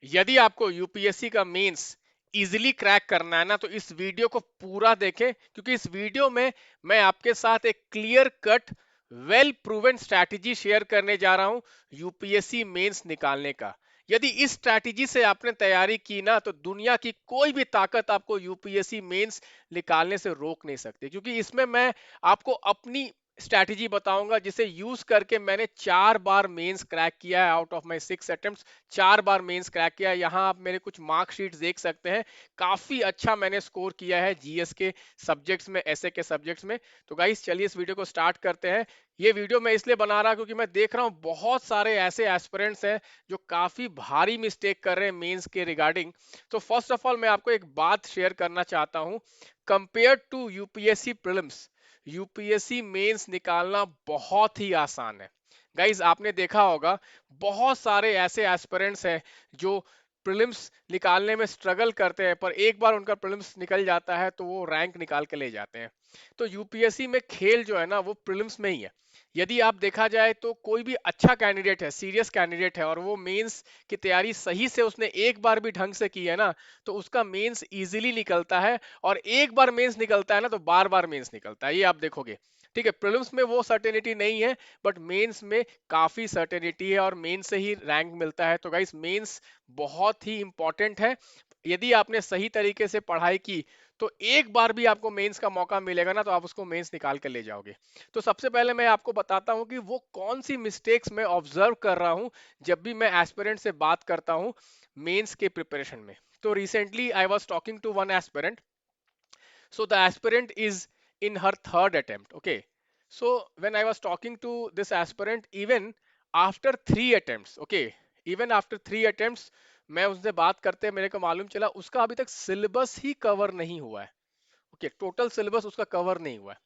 यदि आपको यूपीएससी का मेंस इजीली क्रैक करना है ना, तो इस वीडियो को पूरा देखें, क्योंकि इस वीडियो में मैं आपके साथ एक clear cut well proven strategy share करने जा रहा हूं यूपीएससी मेंस निकालने का। यदि इस स्ट्रैटेजी से आपने तैयारी की ना, तो दुनिया की कोई भी ताकत आपको यूपीएससी मेंस निकालने से रोक नहीं सकती, क्योंकि इसमें मैं आपको अपनी स्ट्रैटेजी बताऊंगा जिसे यूज करके मैंने 4 बार मेंस क्रैक किया है। आउट ऑफ माय 6 अटेम्प्ट्स 4 बार मेंस क्रैक किया है। यहाँ आप मेरे कुछ मार्कशीट्स देख सकते हैं, काफी अच्छा मैंने स्कोर किया है जीएस के सब्जेक्ट्स में, ऐसे के सब्जेक्ट्स में। तो गाइस चलिए इस वीडियो को स्टार्ट करते हैं। ये वीडियो मैं इसलिए बना रहा क्योंकि मैं देख रहा हूँ बहुत सारे ऐसे एस्पिरेंट्स हैं जो काफी भारी मिस्टेक कर रहे हैं मेंस के रिगार्डिंग। तो फर्स्ट ऑफ ऑल मैं आपको एक बात शेयर करना चाहता हूँ। Compare to UPSC prelims, UPSC mains निकालना बहुत ही आसान है। गाइज आपने देखा होगा बहुत सारे ऐसे एस्पिरेंट्स हैं जो प्रीलिम्स निकालने में स्ट्रगल करते हैं, पर एक बार उनका प्रीलिम्स निकल जाता है तो वो रैंक निकाल के ले जाते हैं। तो यूपीएससी में खेल जो है ना, वो प्रीलिम्स में ही है। यदि आप देखा जाए तो कोई भी अच्छा कैंडिडेट है, सीरियस कैंडिडेट है, और वो मेंस की तैयारी सही से उसने एक बार भी ढंग से की है ना, तो उसका मेंस इजीली निकलता है। और एक बार मेंस निकलता है ना, तो बार बार मेंस निकलता है, ये आप देखोगे। ठीक है, प्रीलिम्स में वो सर्टेनिटी नहीं है, बट मेंस में काफी सर्टेनिटी है और मेंस से ही रैंक मिलता है। तो गाइस मेंस बहुत ही इंपॉर्टेंट है। यदि आपने सही तरीके से पढ़ाई की तो एक बार भी आपको मेंस का मौका मिलेगा ना, तो आप उसको मेंस निकाल कर ले जाओगे। तो सबसे पहले मैं आपको बताता हूं कि वो कौन सी मिस्टेक्स मैं ऑब्जर्व कर रहा हूं जब भी मैं एस्पिरेंट से बात करता हूं मेंस के प्रिपरेशन में। तो recently I was talking to one aspirant. So the aspirant is in her third attempt. Okay. So when I was talking to this aspirant, even after 3 attempts, okay, even after 3 attempts, मैं उससे बात करते मेरे को मालूम चला उसका अभी तक सिलेबस ही कवर नहीं हुआ है। ओके, टोटल सिलेबस उसका कवर नहीं हुआ है।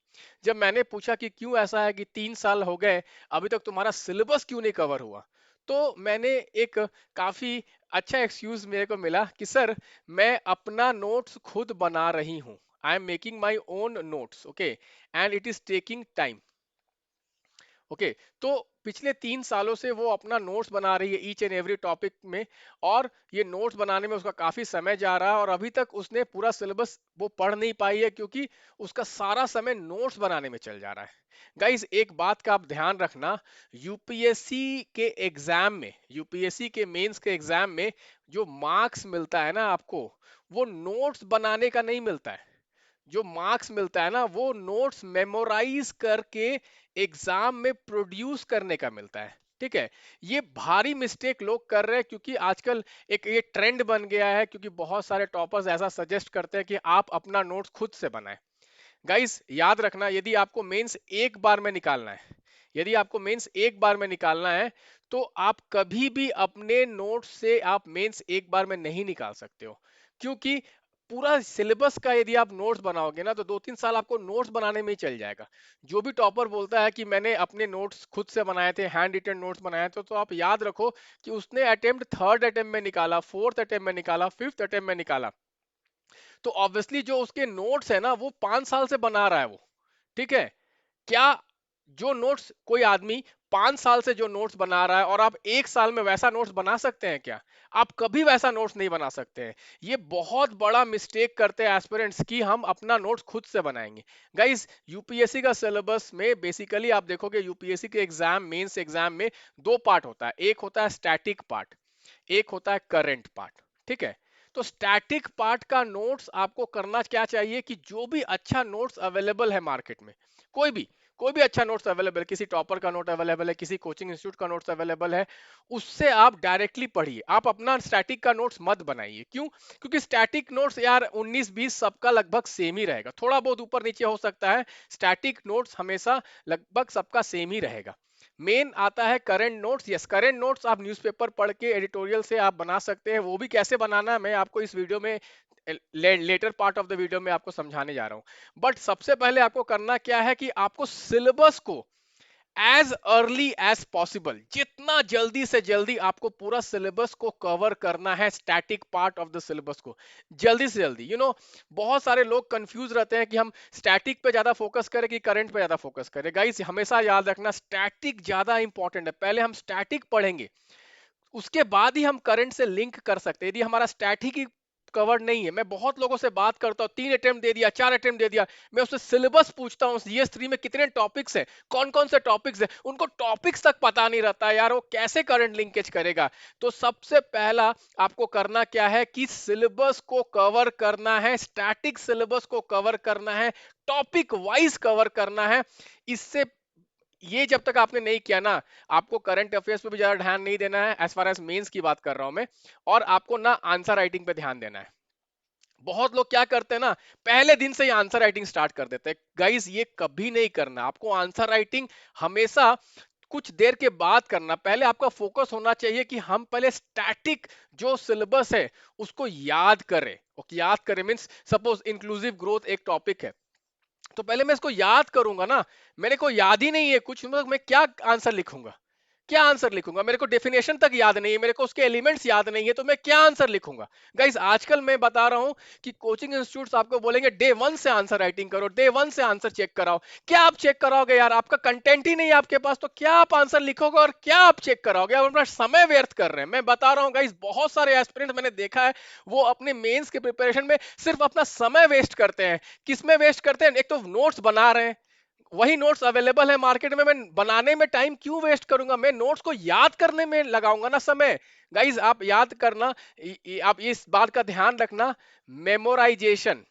जब मैंने पूछा कि क्यों ऐसा है कि 3 साल हो गए अभी तक तुम्हारा सिलेबस क्यों नहीं कवर हुआ, तो मैंने एक काफी अच्छा एक्सक्यूज मेरे को मिला कि सर मैं अपना नोट्स खुद बना रही हूँ, I am making my own notes, okay, and it is taking time. Okay, तो पिछले 3 सालों से वो अपना नोट्स बना रही है ईच एंड एवरी टॉपिक में, और ये नोट्स बनाने में उसका काफी समय जा रहा है, और अभी तक उसने पूरा सिलेबस वो पढ़ नहीं पाई है, क्योंकि उसका सारा समय नोट्स बनाने में चल जा रहा है। गाइस एक बात का आप ध्यान रखना, यूपीएससी के एग्जाम में, यूपीएससी के मेंस के एग्जाम में जो मार्क्स मिलता है ना आपको, वो नोट्स बनाने का नहीं मिलता है। जो मार्क्स मिलता है ना, वो नोट्स मेमोराइज करके एग्जाम में प्रोड्यूस करने का मिलता है। ठीक है, ये भारी मिस्टेक लोग कर रहे हैं, क्योंकि आजकल एक ये ट्रेंड बन गया है, क्योंकि बहुत सारे टॉपर्स ऐसा सजेस्ट करते हैं कि आप अपना नोट्स खुद से बनाएं। गाइस याद रखना, यदि आपको मेंस एक बार में निकालना है, यदि आपको मेंस एक बार में निकालना है, तो आप कभी भी अपने नोट्स से आप मेंस एक बार में नहीं निकाल सकते हो। क्योंकि पूरा सिलेबस का यदि आप नोट्स बनाओगे ना, तो 2-3 साल आपको नोट्स बनाने में ही चल जाएगा। जो भी टॉपर बोलता है कि मैंने अपने नोट्स खुद से बनाए थे, हैंड रिटन नोट्स बनाए थे, तो आप याद रखो कि उसने अटेम्प्ट थर्ड अटेम्प्ट में निकाला, फोर्थ अटेम्प्ट में निकाला, फिफ्थ अटेम्प्ट में निकाला। तो ऑब्वियसली जो उसके नोट्स है ना, वो 5 साल से बना रहा है वो। ठीक है, क्या जो नोट्स कोई आदमी 5 साल से जो नोट्स बना रहा है, और आप 1 साल में वैसा नोट्स बना सकते हैं क्या? आप कभी वैसा नोट्स नहीं बना सकते हैं। ये बहुत बड़ा मिस्टेक करते हैं एस्पिरेंट्स कि हम अपना नोट्स खुद से बनाएंगे। गाइस यूपीएससी का सिलेबस में बेसिकली आप देखोगे, यूपीएससी के एग्जाम, मेंस एग्जाम में 2 पार्ट होता है। एक होता है स्टैटिक पार्ट, एक होता है करंट पार्ट। ठीक है, तो स्टैटिक पार्ट का नोट्स आपको करना क्या चाहिए कि जो भी अच्छा नोट्स अवेलेबल है मार्केट में, कोई भी कोई भी अच्छा नोट्स अवेलेबल, किसी टॉपर का नोट अवेलेबल है, किसी कोचिंग इंस्टीट्यूट का नोट्स अवेलेबल है, उससे आप डायरेक्टली पढ़िए। आप अपना स्टैटिक का नोट्स मत बनाइए। क्यों? क्योंकि स्टैटिक नोट्स यार 19-20 सबका लगभग सेम ही रहेगा, थोड़ा बहुत ऊपर नीचे हो सकता है। स्टैटिक नोट्स हमेशा लगभग सबका सेम ही रहेगा। मेन आता है current notes. Yes, current notes आप न्यूज़पेपर पढ़ के एडिटोरियल से आप बना सकते हैं। वो भी कैसे बनाना है मैं आपको इस वीडियो में latter part of the video में आपको समझाने जा रहा हूं। बट सबसे पहले आपको करना क्या है कि आपको सिलेबस को एज अर्ली एज पॉसिबल, जितना जल्दी से जल्दी आपको पूरा सिलेबस को कवर करना है, static part of the syllabus को जल्दी से जल्दी। बहुत सारे लोग कंफ्यूज रहते हैं कि हम स्टैटिक पे ज्यादा फोकस करें कि करंट पे ज्यादा फोकस करें। गाइस हमेशा याद रखना, स्टैटिक ज्यादा इंपॉर्टेंट है। पहले हम स्टैटिक पढ़ेंगे, उसके बाद ही हम करंट से लिंक कर सकते हैं। यदि हमारा स्टैटिक ही कवर नहीं है, मैं बहुत लोगों से बात करता हूँ, 3 अटेम्प्ट दे दिया, 4 अटेम्प्ट दे दिया, मैं उससे सिलेबस पूछता हूँ CS3 में कितने टॉपिक्स हैं, कौन कौन से टॉपिक्स हैं, उनको टॉपिक्स तक पता नहीं रहता है यार, वो कैसे करंट लिंकेज करेगा। तो सबसे पहला आपको करना क्या है कि सिलेबस को कवर करना है, स्टैटिक सिलेबस को कवर करना है, टॉपिक वाइज कवर करना है। इससे ये जब तक आपने नहीं किया ना, आपको करंट अफेयर्स पे भी ज्यादा ध्यान नहीं देना है, एज फार एज मेंस की बात कर रहा हूं मैं, और आपको ना आंसर राइटिंग पे ध्यान देना है। बहुत लोग क्या करते हैं ना, पहले दिन से ही आंसर राइटिंग स्टार्ट कर देते हैं। गाइस ये कभी नहीं करना, आपको आंसर राइटिंग हमेशा कुछ देर के बाद करना। पहले आपका फोकस होना चाहिए कि हम पहले स्टैटिक जो सिलेबस है उसको याद करें। और याद करें मींस सपोज इंक्लूसिव ग्रोथ एक टॉपिक है, तो पहले मैं इसको याद करूंगा ना। मेरे को याद ही नहीं है कुछ, मतलब मैं क्या आंसर लिखूंगा, क्या आंसर लिखूंगा, मेरे को डेफिनेशन तक याद नहीं है, मेरे को उसके एलिमेंट्स याद नहीं है, तो मैं क्या आंसर लिखूंगा। गाइस आजकल मैं बता रहा हूं कि कोचिंग इंस्टीट्यूट्स आपको बोलेंगे डे 1 से आंसर राइटिंग करो, डे 1 से आंसर चेक कराओ। क्या आप चेक कराओगे यार, आपका कंटेंट ही नहीं है आपके पास, तो क्या आप आंसर लिखोगे और क्या आप चेक कराओगे? आप अपना समय व्यर्थ कर रहे हैं। मैं बता रहा हूं गाइस, बहुत सारे एस्पिरेंट्स मैंने देखा है, वो अपने मेंस के प्रिपरेशन में सिर्फ अपना समय वेस्ट करते हैं। किसमें वेस्ट करते हैं? एक तो नोट्स बना रहे हैं, वही नोट्स अवेलेबल है मार्केट में, मैं बनाने में टाइम क्यों वेस्ट करूंगा, मैं नोट्स को याद करने में लगाऊंगा ना समय। गाइज आप याद करना, आप इस बात का ध्यान रखना, memorisation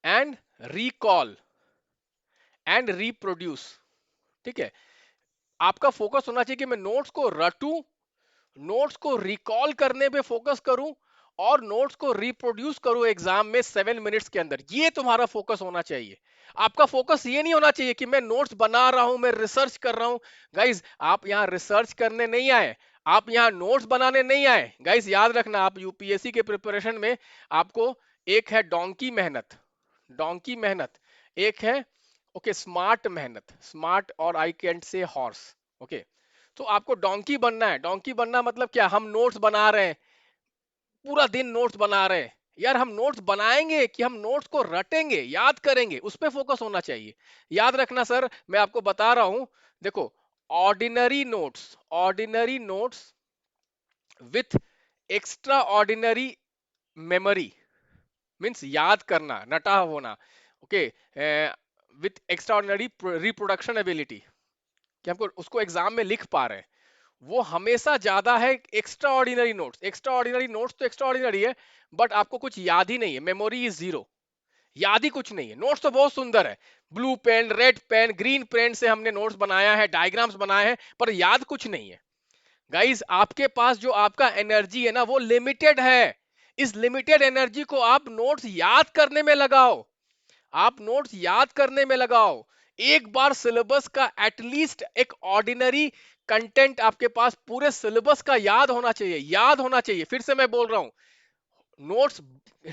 and recall and reproduce, ठीक है। आपका फोकस होना चाहिए कि मैं नोट्स को रटूं, नोट्स को रिकॉल करने पे फोकस करूं, और नोट्स को रिप्रोड्यूस करूं एग्जाम में 7 मिनट्स के अंदर। ये तुम्हारा फोकस होना चाहिए। आपका फोकस ये नहीं होना चाहिए कि मैं नोट्स बना रहा हूं, मैं रिसर्च कर रहा हूं। गाइज आप यहां रिसर्च करने नहीं आए, आप यहां नोट्स बनाने नहीं आए। गाइज याद रखना, आप यूपीएससी के प्रिपरेशन में आपको एक है डोंकी मेहनत, डोंकी मेहनत, एक है ओके स्मार्ट मेहनत, स्मार्ट और आई कैंट से हॉर्स, ओके। तो आपको डोंकी बनना है। डोंकी बनना मतलब क्या? हम नोट्स बना रहे हैं, पूरा दिन नोट्स बना रहे हैं। यार हम नोट्स बनाएंगे कि हम नोट्स को रटेंगे, याद करेंगे, उस पर फोकस होना चाहिए। याद रखना सर, मैं आपको बता रहा हूं, देखो, ordinary notes with extra ordinary memory, means याद करना, नटा होना, okay, with extra ordinary reproduction ability, कि हमको उसको एग्जाम में लिख पा रहे हैं, वो हमेशा ज्यादा है extra ordinary notes. Extra ordinary notes तो एक्स्ट्रा ऑर्डिनरी है, बट आपको कुछ याद ही नहीं है, मेमोरी इज जीरो, याद ही कुछ नहीं है। नोट्स तो बहुत सुंदर है, blue pen, red pen, green pen से हमने नोट्स बनाया है, डायग्राम्स बनाए हैं, पर याद कुछ नहीं है। गाइस आपके पास जो आपका एनर्जी है ना, वो लिमिटेड है। इस लिमिटेड एनर्जी को आप नोट्स याद करने में लगाओ, आप नोट्स याद करने में लगाओ। एक बार सिलेबस का एटलीस्ट एक ऑर्डिनरी कंटेंट आपके पास पूरे सिलेबस का याद होना चाहिए, याद होना चाहिए। फिर से मैं बोल रहा हूं, नोट्स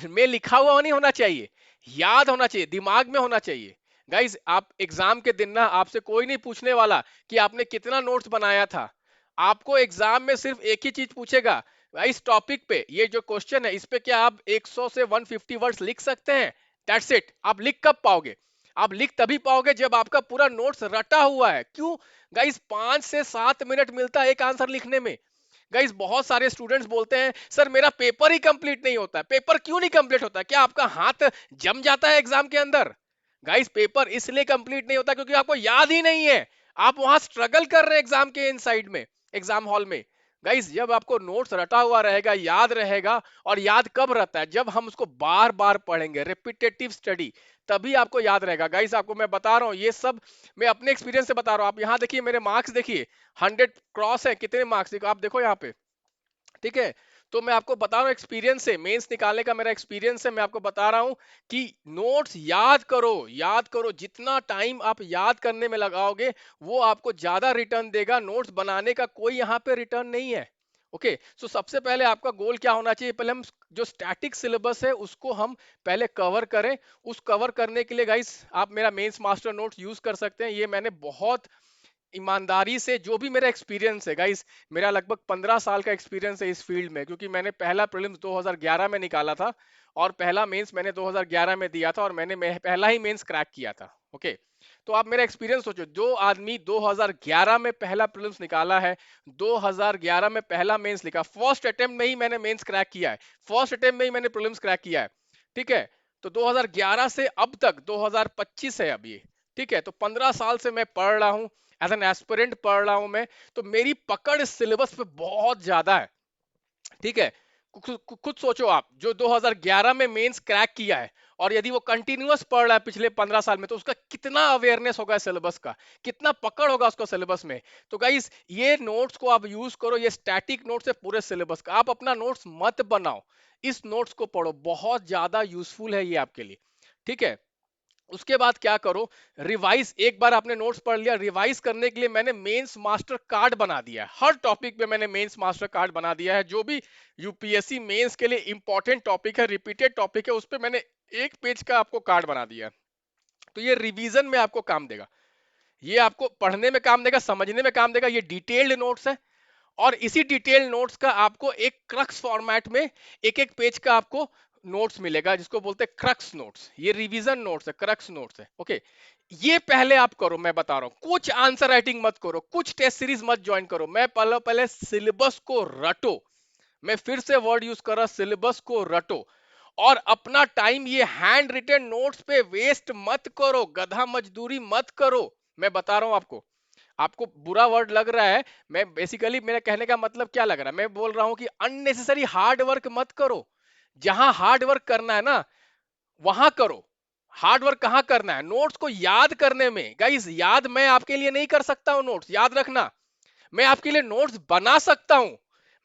में लिखा हुआ नहीं होना चाहिए, याद होना चाहिए, दिमाग में होना चाहिए। गाइज आप एग्जाम के दिन ना, आपसे कोई नहीं पूछने वाला कि आपने कितना नोट्स बनाया था। आपको एग्जाम में सिर्फ एक ही चीज पूछेगा, इस टॉपिक पे ये जो क्वेश्चन है, इस पे क्या आप 100 से 150 वर्ड्स लिख सकते हैं? That's it. आप लिख कब पाओगे? आप लिख तभी पाओगे जब आपका पूरा नोट्स रटा हुआ है। क्यों? गाइज 5 से 7 मिनट मिलता है एक आंसर लिखने में। गाइस बहुत सारे स्टूडेंट्स बोलते हैं सर मेरा पेपर ही कंप्लीट नहीं होता है। पेपर क्यों नहीं कंप्लीट होता? क्या आपका हाथ जम जाता है एग्जाम के अंदर? गाइस पेपर इसलिए कंप्लीट नहीं होता क्योंकि आपको याद ही नहीं है, आप वहां स्ट्रगल कर रहे हैं एग्जाम के इनसाइड में, एग्जाम हॉल में। गाइस जब आपको नोट्स रटा हुआ रहेगा, याद रहेगा, और याद कब रहता है? जब हम उसको बार बार पढ़ेंगे, रिपीटेटिव स्टडी, तभी आपको याद रहेगा। गाइस आपको मैं बता रहा हूं ये सब, मैं अपने एक्सपीरियंस से बता रहा हूं। आप यहां देखिए मेरे मार्क्स देखिए, 100 क्रॉस है, कितने मार्क्स देखो, आप देखो यहाँ पे, ठीक है। तो मैं आपको बता रहा हूँ एक्सपीरियंस से, मेंस निकालने का मेरा एक्सपीरियंस है, मैं आपको बता रहा हूँ कि नोट्स याद करो, याद करो। जितना टाइम आप याद करने में लगाओगे वो आपको ज्यादा रिटर्न देगा, नोट्स बनाने का कोई यहाँ पे रिटर्न नहीं है। ओके, सो सबसे पहले आपका गोल क्या होना चाहिए? पहले हम जो स्टैटिक सिलेबस है उसको हम पहले कवर करें। उस कवर करने के लिए गाइस आप मेरा मेंस मास्टर नोट्स यूज कर सकते हैं। ये मैंने बहुत ईमानदारी से, जो भी मेरा एक्सपीरियंस है गाइस, मेरा लगभग 15 साल का एक्सपीरियंस है इस फील्ड में, क्योंकि मैंने पहला प्रीलिम्स 2011 में निकाला था, और पहला मेंस मैंने 2011 में दिया था, और मैंने पहला ही मेंस क्रैक किया था। ओके, तो आप मेरा एक्सपीरियंस सोचो, जो आदमी 2011 में पहला प्रीलिम्स निकाला है, 2011 में पहला मेंस लिखा, फर्स्ट अटेम्प्ट में ही मैंने मेंस क्रैक किया है, फर्स्ट अटेम्प्ट में ही मैंने प्रीलिम्स क्रैक किया है, ठीक है। तो 2011 से अब तक 2025 है अब ये, ठीक है। तो 15 साल से मैं पढ़ रहा हूं, एज एन एस्पिरेंट पढ़ रहा हूं मैं, तो मेरी पकड़ इस सिलेबस पे बहुत ज्यादा है, ठीक है। खुद सोचो आप, जो 2011 में मेंस क्रैक किया है और यदि वो कंटिन्यूअस पढ़ रहा है पिछले 15 साल में, तो उसका कितना अवेयरनेस होगा सिलेबस का, कितना पकड़ होगा उसका सिलेबस में। तो गाइस, ये नोट्स को आप यूज करो, ये स्टैटिक नोट्स है पूरे सिलेबस का, आप अपना नोट्स मत बनाओ, इस नोट्स को पढ़ो, बहुत ज्यादा यूजफुल है ये आपके लिए, ठीक है। उसके बाद क्या करो, रिवाइज, एक बार आपने नोट्स पढ़ लिया, रिवाइज करने के लिए मैंने मेंस मास्टर कार्ड बना दिया है, हर टॉपिक पे मैंने मेंस मास्टर कार्ड बना दिया है, जो भी यूपीएससी मेंस के लिए इंपॉर्टेंट टॉपिक है, रिपीटेड टॉपिक है, उस पे मैंने एक पेज का आपको कार्ड बना दिया है। तो ये रिवीजन में आपको काम देगा, ये आपको पढ़ने में काम देगा, समझने में काम देगा, ये डिटेल्ड नोट्स है। और इसी डिटेल नोट्स का आपको एक क्रक्स फॉर्मेट में एक एक पेज का आपको नोट्स मिलेगा, जिसको बोलते हैं क्रक्स नोट्स, ये रिवीजन नोट्स है, क्रक्स नोट्स है, ओके। ये पहले आप करो, मैं बता रहा हूं, कुछ आंसर राइटिंग मत करो, कुछ टेस्ट सीरीज मत ज्वाइन करो, मैं पहले पहले सिलेबस को रटो, मैं फिर से वर्ड यूज कर रहा, सिलेबस को रटो, और अपना टाइम ये हैंड रिटन नोट्स पे वेस्ट मत करो, गधा मजदूरी मत करो, मैं बता रहा हूं आपको। आपको बुरा वर्ड लग रहा है, मैं बेसिकली, मेरा कहने का मतलब क्या लग रहा है, मैं बोल रहा हूं कि अननेसेसरी हार्ड वर्क मत करो, जहां हार्ड वर्क करना है ना वहां करो। हार्ड वर्क कहां करना है, नोट्स को याद करने में। गाइस, याद मैं आपके लिए नहीं कर सकता हूं, नोट्स याद रखना, मैं आपके लिए नोट्स बना सकता हूं,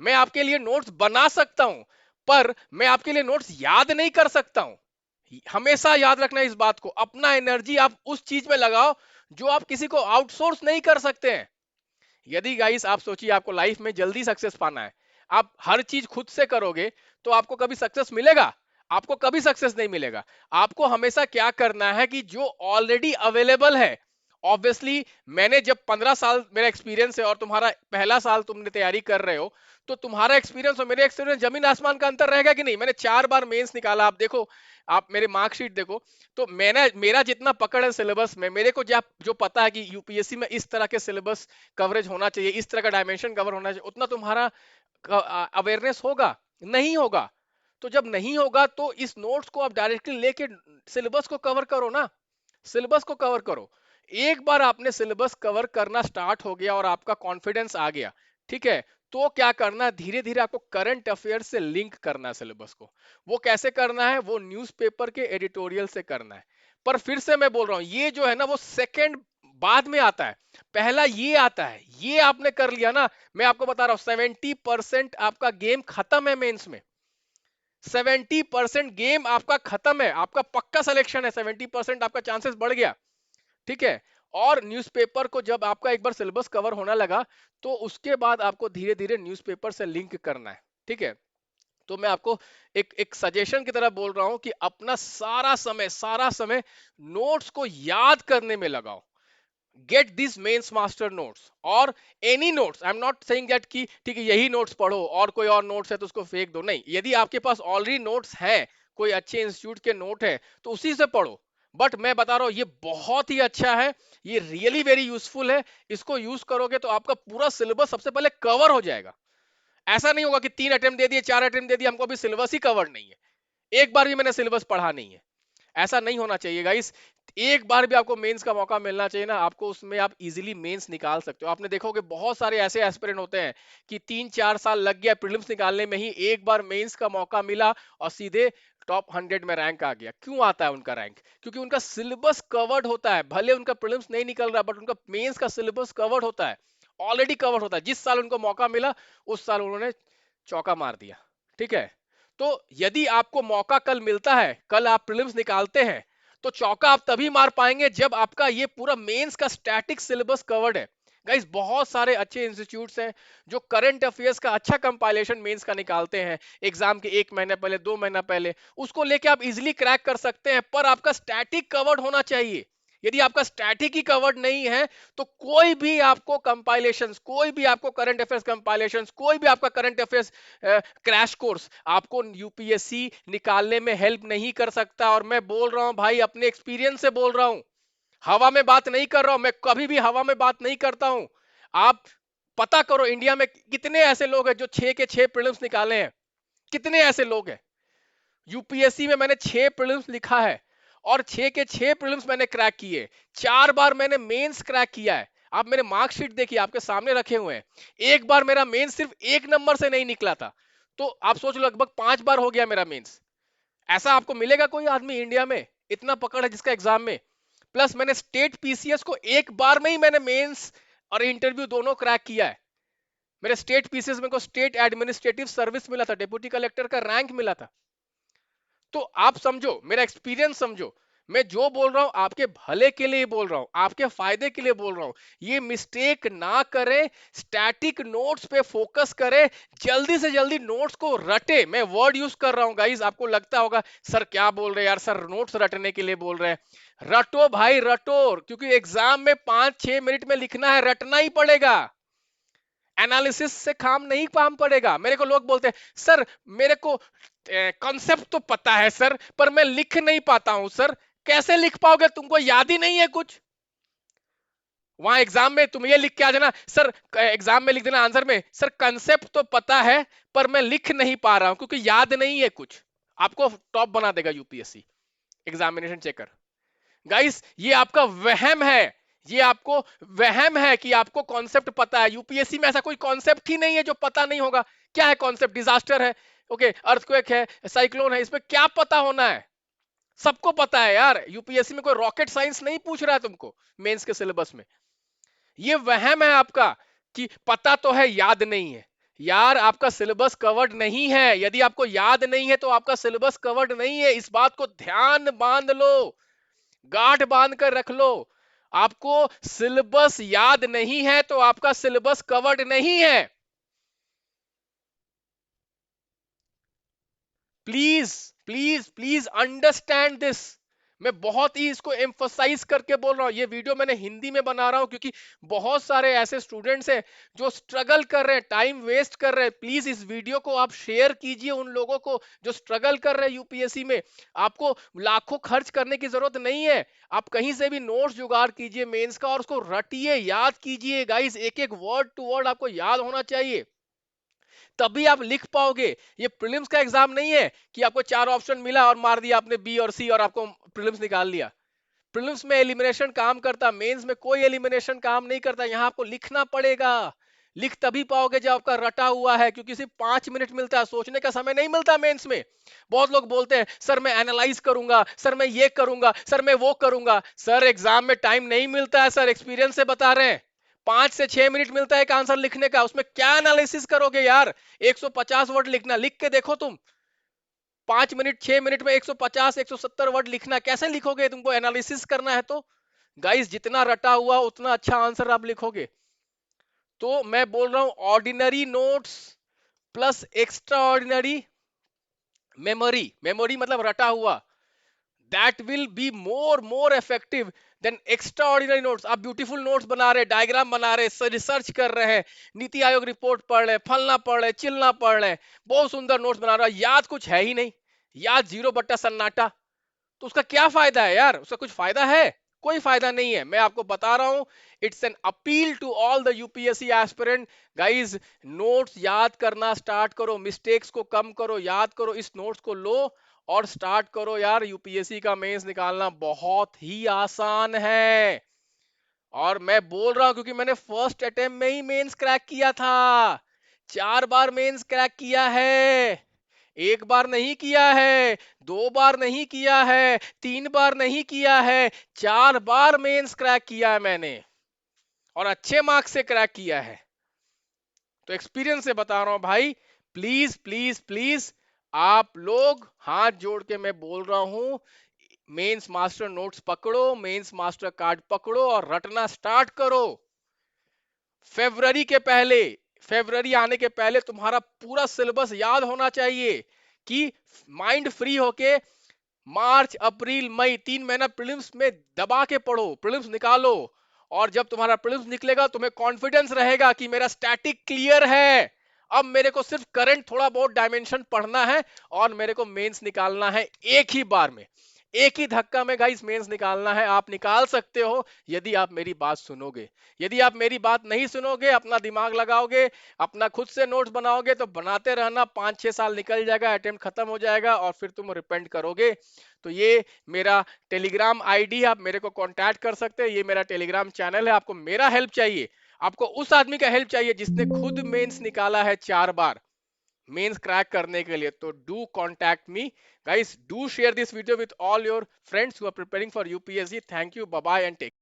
मैं आपके लिए नोट्स बना सकता हूं, पर मैं आपके लिए नोट्स याद नहीं कर सकता हूं। हमेशा याद रखना इस बात को, अपना एनर्जी आप उस चीज में लगाओ जो आप किसी को आउटसोर्स नहीं कर सकते हैं। यदि गाइस आप सोचिए, आपको लाइफ में जल्दी सक्सेस पाना है, आप हर चीज खुद से करोगे, तो आपको कभी सक्सेस मिलेगा? आपको कभी सक्सेस नहीं मिलेगा। आपको हमेशा क्या करना है कि जो ऑलरेडी अवेलेबल है, ऑब्वियसली मैंने जब 15 साल मेरा एक्सपीरियंस है और तुम्हारा पहला साल तुमने तैयारी कर रहे हो, तो तुम्हारा एक्सपीरियंस और मेरे एक्सपीरियंस जमीन आसमान का अंतर रहेगा कि नहीं। मैंने 4 बार मेंस निकाला, आप देखो, आप मेरे मार्कशीट देखो, तो मैंने, मेरा जितना पकड़ है सिलेबस में, मेरे को जो पता है कि यूपीएससी में इस तरह के सिलेबस कवरेज होना चाहिए, इस तरह का डायमेंशन कवर होना चाहिए, उतना तुम्हारा अवेयरनेस होगा नहीं होगा। तो जब नहीं होगा, तो इस नोट्स को आप डायरेक्टली लेके सिलेबस को कवर करो ना, सिलेबस को कवर करो। एक बार आपने सिलेबस कवर करना स्टार्ट हो गया और आपका कॉन्फिडेंस आ गया, ठीक है, तो क्या करना है, धीरे धीरे आपको करंट अफेयर से लिंक करना है सिलेबस को। वो कैसे करना है, वो न्यूज़पेपर के एडिटोरियल से करना है। पर फिर से मैं बोल रहा हूं, ये जो है ना, वो सेकंड बाद में आता है, पहला ये आता है, ये आपने कर लिया ना, मैं आपको बता रहा हूं 70% आपका गेम खत्म है मेंस में। 70% गेम आपका खत्म है, आपका पक्का सिलेक्शन है, 70% आपका चांसेस बढ़ गया, ठीक है। और न्यूज़पेपर को जब आपका एक बार सिलेबस कवर होने लगा, तो उसके बाद आपको धीरे धीरे न्यूज़पेपर से लिंक करना है, ठीक है। तो मैं आपको एक एक सजेशन की तरह बोल रहा हूं कि अपना सारा समय नोट्स को याद करने में लगाओ। Get this mains master notes और any notes, I am not saying that कि ठीक है यही नोट्स पढ़ो और कोई और नोट्स है तो उसको फेंक दो, नहीं। यदि आपके पास ऑलरेडी नोट्स है, कोई अच्छे इंस्टीट्यूट के नोट है, तो उसी से पढ़ो। बट मैं बता रहा हूं, ये बहुत ही अच्छा है, ये रियली वेरी यूजफुल है। इसको यूज करोगे तो आपका पूरा सिलेबस सबसे पहले कवर हो जाएगा। ऐसा नहीं होगा कि 3 अटेम्प्ट दे दिए, 4 अटेम्प्ट दे दिए, हमको अभी सिलेबस ही कवर नहीं है, एक बार भी मैंने सिलेबस पढ़ा नहीं है। ऐसा नहीं होना चाहिए गाइस। एक बार भी आपको मेंस का मौका मिलना चाहिए ना, आपको उसमें आप इजीली मेंस निकाल सकते हो। आपने देखोगे बहुत सारे ऐसे एस्पिरेंट होते हैं कि 3-4 साल लग गया प्रीलिम्स निकालने में ही, एक बार मेंस का मौका मिला और सीधे टॉप 100 में रैंक आ गया। क्यों आता है उनका रैंक? क्योंकि उनका सिलेबस कवर्ड होता है। भले उनका प्रीलिम्स नहीं निकल रहा, बट उनका मेंस का सिलेबस कवर्ड होता है, ऑलरेडी कवर्ड होता है। जिस साल उनको मौका मिला, उस साल उन्होंने चौका मार दिया, ठीक है। तो यदि आपको मौका कल मिलता है, कल आप प्रीलिम्स निकालते हैं, तो चौका आप तभी मार पाएंगे जब आपका ये पूरा मेंस का स्टैटिक सिलेबस कवर्ड है। गाइस, बहुत सारे अच्छे इंस्टीट्यूट्स हैं जो करंट अफेयर्स का अच्छा कंपाइलेशन मेंस का निकालते हैं एग्जाम के 1 महीना पहले, 2 महीना पहले। उसको लेके आप इजीली क्रैक कर सकते हैं, पर आपका स्टैटिक कवर्ड होना चाहिए। यदि आपका स्टैटिक ही कवर्ड नहीं है, तो कोई भी आपको कंपाइलेशंस, कोई भी आपको करंट अफेयर्स कंपाइलेशंस, कोई भी आपका करंट अफेयर्स क्रैश कोर्स आपको यूपीएससी निकालने में हेल्प नहीं कर सकता। और मैं बोल रहा हूं भाई, अपने एक्सपीरियंस से बोल रहा हूं, हवा में बात नहीं कर रहा हूं, मैं कभी भी हवा में बात नहीं करता हूं। आप पता करो इंडिया में कितने ऐसे लोग हैं जो 6 के 6 प्रीलिम्स निकाले हैं, कितने ऐसे लोग हैं। यूपीएससी में मैंने 6 प्रीलिम्स लिखा है और 6 के 6 प्रीलिम्स मैंने क्रैक किए। 4 बार मैंने मेंस क्रैक किया है। आप मेरे मार्कशीट देखिए, आपके सामने रखे हुए हैं। एक बार मेरा मेंस सिर्फ 1 नंबर से नहीं निकला था, तो आप सोच लो लगभग 5 बार हो गया मेरा मेंस। ऐसा आपको मिलेगा कोई आदमी इंडिया में इतना पकड़ है जिसका एग्जाम में। प्लस मैंने स्टेट पीसीएस को एक बार में ही मैंने मेंस और इंटरव्यू दोनों क्रैक किया है। मेरे स्टेट पीसीएस में को स्टेट एडमिनिस्ट्रेटिव सर्विस मिला था, डिप्टी कलेक्टर का रैंक मिला था। तो आप समझो, मेरा एक्सपीरियंस समझो, मैं जो बोल रहा हूं आपके भले के लिए बोल रहा हूं, आपके फायदे के लिए बोल रहा हूं। ये मिस्टेक ना करें, स्टैटिक नोट्स पे फोकस करें, जल्दी से जल्दी नोट्स को रटे। मैं वर्ड यूज कर रहा हूं गाइस, आपको लगता होगा सर क्या बोल रहे हैं यार, सर नोट्स रटने के लिए बोल रहे हैं। रटो भाई रटो, क्योंकि एग्जाम में 5-6 मिनट में लिखना है, रटना ही पड़ेगा। एनालिसिस से काम पड़ेगा। मेरे को लोग बोलते हैं सर मेरे को कॉन्सेप्ट तो पता है सर, पर मैं लिख नहीं पाता हूं सर। कैसे लिख पाओगे, तुमको याद ही नहीं है कुछ। वहां एग्जाम में तुम ये लिख के आ जाना सर, एग्जाम में लिख देना आंसर में सर कंसेप्ट तो पता है पर मैं लिख नहीं पा रहा हूं क्योंकि याद नहीं है कुछ। आपको टॉप बना देगा यूपीएससी एग्जामिनेशन चेकर। गाइस ये आपका वहम है, ये आपको वहम है कि आपको कॉन्सेप्ट पता है। यूपीएससी में ऐसा कोई कॉन्सेप्ट ही नहीं है जो पता नहीं होगा। क्या है कॉन्सेप्ट? डिजास्टर है, ओके, अर्थक्वेक है, साइक्लोन है, इसमें क्या पता होना है? सबको पता है यार। यूपीएससी में कोई रॉकेट साइंस नहीं पूछ रहा है तुमको मेंस के सिलेबस में। ये वहम है आपका कि पता तो है याद नहीं है। यार आपका सिलेबस कवर्ड नहीं है। यदि आपको याद नहीं है तो आपका सिलेबस कवर्ड नहीं है। इस बात को ध्यान बांध लो, गांठ बांध कर रख लो। आपको सिलेबस याद नहीं है तो आपका सिलेबस कवर्ड नहीं है। Please please please understand this. मैं बहुत ही इसको एम्फसाइज करके बोल रहा हूं। ये वीडियो मैंने हिंदी में बना रहा हूं क्योंकि बहुत सारे ऐसे स्टूडेंट्स हैं जो स्ट्रगल कर रहे हैं, टाइम वेस्ट कर रहे हैं। प्लीज इस वीडियो को आप शेयर कीजिए उन लोगों को जो स्ट्रगल कर रहे हैं यूपीएससी में। आपको लाखों खर्च करने की जरूरत नहीं है। आप कहीं से भी नोट्स जुगाड़ कीजिए मेंस का और उसको रटिए, याद कीजिए। गाइस एक एक वर्ड टू वर्ड आपको याद होना चाहिए, तभी आप लिख पाओगे। ये प्रीलिम्स का एग्जाम नहीं है कि आपको 4 ऑप्शन मिला और मार दिया आपने बी और सी और आपको प्रीलिम्स निकाल लिया। प्रीलिम्स में एलिमिनेशन काम करता, मेंस में कोई एलिमिनेशन काम नहीं करता। यहां आपको लिखना पड़ेगा। लिख तभी पाओगे जब आपका रटा हुआ है, क्योंकि सिर्फ 5 मिनट मिलता है, सोचने का समय नहीं मिलता मेंस में। बहुत लोग बोलते हैं सर मैं एनालाइज करूंगा, सर मैं ये करूंगा, सर मैं वो करूंगा। सर एग्जाम में टाइम नहीं मिलता है सर, एक्सपीरियंस से बता रहे हैं। 5 से 6 मिनट मिलता है एक आंसर लिखने का, उसमें क्या एनालिसिस करोगे यार? 150 वर्ड लिखना, लिख के देखो तुम। 5 मिनट 6 मिनट में 150 170 वर्ड लिखना, कैसे लिखोगे? तुमको एनालिसिस करना है तो। गाइस जितना रटा हुआ उतना अच्छा आंसर आप लिखोगे। तो मैं बोल रहा हूं ordinary notes plus extraordinary memory, memory मतलब रटा हुआ, that will be more effective than extraordinary notes. आप ब्यूटीफुल नोट्स बना रहे, डायग्राम बना रहे, रिसर्च कर रहे हैं, नीति आयोग रिपोर्ट पढ़ रहे, फलना पढ़ रहे, चिलना पढ़ रहे, बहुत सुंदर नोट्स बना रहे, याद कुछ है ही नहीं, याद 0 बट्टा सन्नाटा। तो उसका क्या फायदा है यार? उसका कुछ फायदा है? कोई फायदा नहीं है। मैं आपको बता रहा हूं, it's an appeal to all the UPSC aspirant. Guys notes याद करना स्टार्ट करो, मिस्टेक्स को कम करो, याद करो, इस नोट्स को लो और स्टार्ट करो यार। यूपीएससी का मेंस निकालना बहुत ही आसान है। और मैं बोल रहा हूं क्योंकि मैंने फर्स्ट अटेम्प्ट में ही मेंस क्रैक किया था। 4 बार मेंस क्रैक किया है, एक बार नहीं किया है, 2 बार नहीं किया है, 3 बार नहीं किया है, 4 बार मेंस क्रैक किया है मैंने, और अच्छे मार्क्स से क्रैक किया है। तो एक्सपीरियंस से बता रहा हूं भाई, प्लीज प्लीज प्लीज आप लोग हाथ जोड़ के मैं बोल रहा हूं, मेंस मास्टर नोट्स पकड़ो, मेंस मास्टर कार्ड पकड़ो और रटना स्टार्ट करो। फेब्रुअरी के पहले, फेब्रुअरी आने के पहले तुम्हारा पूरा सिलेबस याद होना चाहिए कि माइंड फ्री होके मार्च अप्रैल मई 3 महीना प्रीलिम्स में दबा के पढ़ो, प्रीलिम्स निकालो। और जब तुम्हारा प्रीलिम्स निकलेगा तुम्हें कॉन्फिडेंस रहेगा कि मेरा स्टैटिक क्लियर है, अब मेरे को सिर्फ करंट थोड़ा बहुत डायमेंशन पढ़ना है और मेरे को मेंस निकालना है एक ही बार में। एक ही धक्का में गाइस मेंस निकालना है। आप निकाल सकते हो यदि आप मेरी बात सुनोगे। यदि आप मेरी बात नहीं सुनोगे, अपना दिमाग लगाओगे, अपना खुद से नोट्स बनाओगे, तो बनाते रहना, 5-6 साल निकल जाएगा, अटेम्प्ट खत्म हो जाएगा और फिर तुम रिपेंट करोगे। तो ये मेरा टेलीग्राम आईडी, आप मेरे को कांटेक्ट कर सकते हैं। ये मेरा टेलीग्राम चैनल है। आपको मेरा हेल्प चाहिए, आपको उस आदमी का हेल्प चाहिए जिसने खुद मेंस निकाला है 4 बार मेंस क्रैक करने के लिए, तो do contact me guys. Do share this video with all your friends who are preparing for UPSC. Thank you, bye bye and take